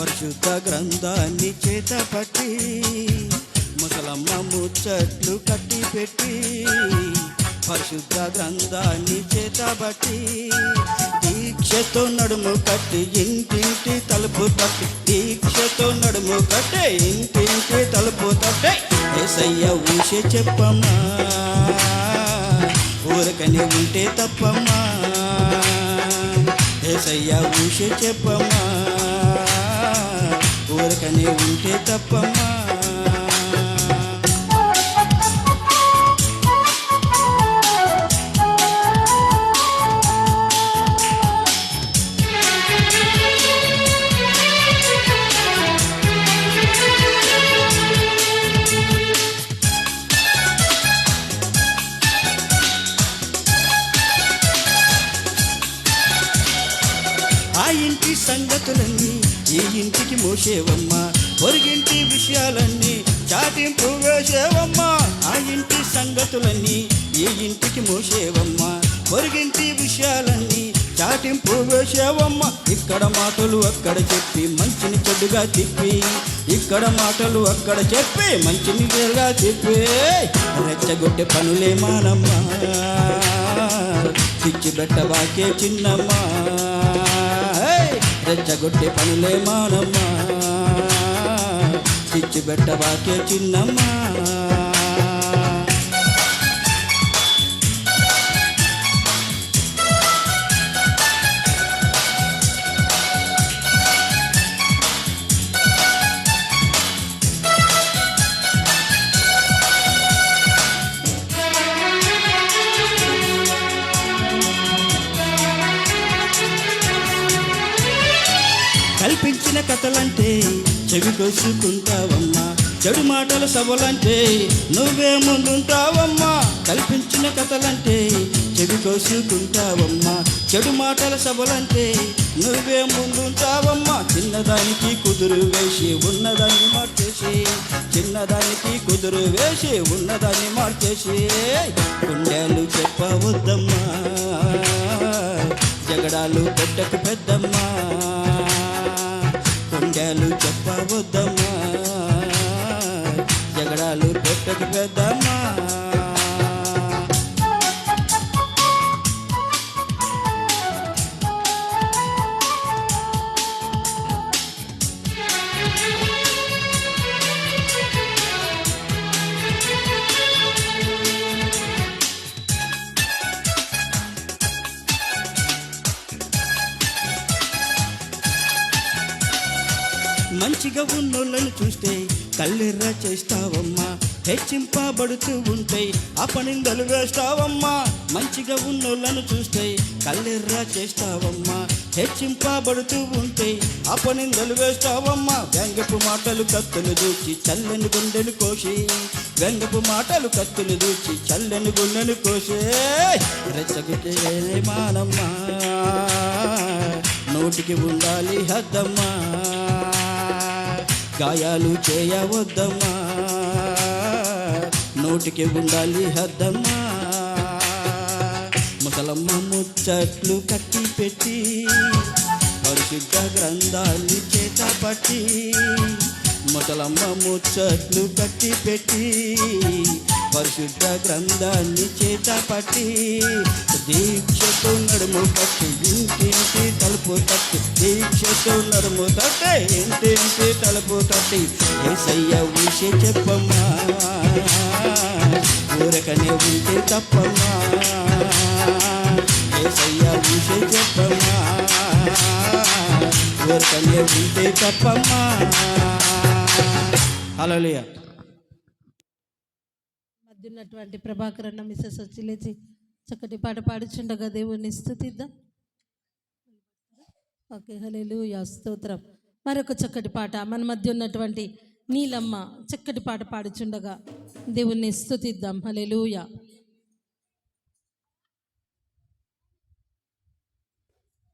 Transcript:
పరిశుద్ధ గ్రంథాన్ని చేతపట్టి ముసలమ్మ ముచ్చట్లు కట్టి పెట్టి పరిశుద్ధ గ్రంథాన్ని చేతబట్టి దీక్షతో నడుము కట్టి ఇంటింటి తలుపు తట్టి దీక్షతో నడుము కట్టి ఇంటింటి తలుపు తట్టి యేసయ్య ఊసే చెప్పమ్మా ఊరకని ఉంటే తప్పమ్మా యేసయ్య ఊసే చెప్పమ్మా ఊరకని ఉంటే తప్పమ్మా ఆ ఇంటి సంగతులన్నీ ఈ ఇంటికి మోసేవమ్మా పొరుగింటి విషయాలన్నీ చాటింపు వేసేవమ్మా ఆ ఇంటి సంగతులన్నీ ఈ ఇంటికి మోసేవమ్మా పొరుగింటి విషయాలన్నీ చాటింపు వేసేవమ్మా ఇక్కడ మాటలు అక్కడ చెప్పి మంచిని చెడుగా తిప్పి ఇక్కడ మాటలు అక్కడ చెప్పి మంచిని చెడుగా తిప్పి రెచ్చగొట్టే పనులే మానమ్మా పిచ్చి పెట్టవాకే చిన్నమ్మా రెచ్చగొట్టే పనులే మానమ్మా పిచ్చి పెట్టవాకే చిన్నమ్మా కల్పించిన కథలంటే చెవి కోసుకుంటావమ్మా చెడు మాటల సభలంటే నువ్వే ముందుంటావమ్మా కల్పించిన కథలంటే చెవి కోసుకుంటావమ్మా చెడు మాటల సభలంటే నువ్వే ముందుంటావమ్మా చిన్నదానికి కుదురు వేసి ఉన్నదాన్ని మార్చేసి చిన్నదానికి కుదురు వేసి ఉన్నదాన్ని మార్చేసి గుండెలు చెప్పవద్దమ్మా జగడాలు పెట్టకు పెద్దమ్మా గుండెలు చెప్పవద్దమ్మా జగడాలు పెట్టకు పెద్దమ్మా మంచిగా ఉన్నోళ్ళను చూస్తే కళ్ళెర్ర చేస్తావమ్మా హెచ్చింపబడుతూ ఉంటే అపనిందలు వేస్తావమ్మా మంచిగా ఉన్నోళ్ళను చూస్తే కళ్ళెర్ర చేస్తావమ్మా హెచ్చింపబడుతూ ఉంటే అపనిందలు వేస్తావమ్మా వ్యంగపు మాటలు కత్తులు దూచి చల్లని గుండెలు కోసి వ్యంగపు మాటలు కత్తులు దూచి చల్లని గుండెలు కోసే రెచ్చగితే మానమ్మా నోటికి ఉండాలి హద్దమ్మా గాయాలు చేయవద్దమ్మా నోటికి ఉండాలి హద్దమ్మా ముసలమ్మ ముచ్చట్లు కట్టి పెట్టి పరిశుద్ధ గ్రంథాన్ని చేతపట్టి ముసలమ్మ ముచ్చట్లు కట్టి పెట్టి పరిశుద్ధ గ్రంథాన్ని చేతపట్టి దీక్షతో నడుము తట్టి ఇంటింటి తలుపు తట్టి దీక్షతో నడుము తట్టి ఇంటింటి తలుపు తట్టి యేసయ్య ఊసే చెప్పమ్మా ఊరకనే ఉంటే తప్పమ్మా యేసయ్య ఊసే చెప్పమ్మా ఊరకనే ఉంటే తప్పమ్మా హల్లెలూయా. మధ్యున్నటువంటి ప్రభాకర్ అన్న మిస్సెస్ వచ్చి లేచి చక్కటి పాట పాడుచుండగా దేవుణ్ణి స్తుతిద్దాం. ఓకే, హల్లెలూయా, స్తోత్రం. మరొక చక్కటి పాట మన మధ్య ఉన్నటువంటి నీలమ్మ చక్కటి పాట పాడుచుండగా దేవుణ్ణి స్తుతిద్దాం. హల్లెలూయా.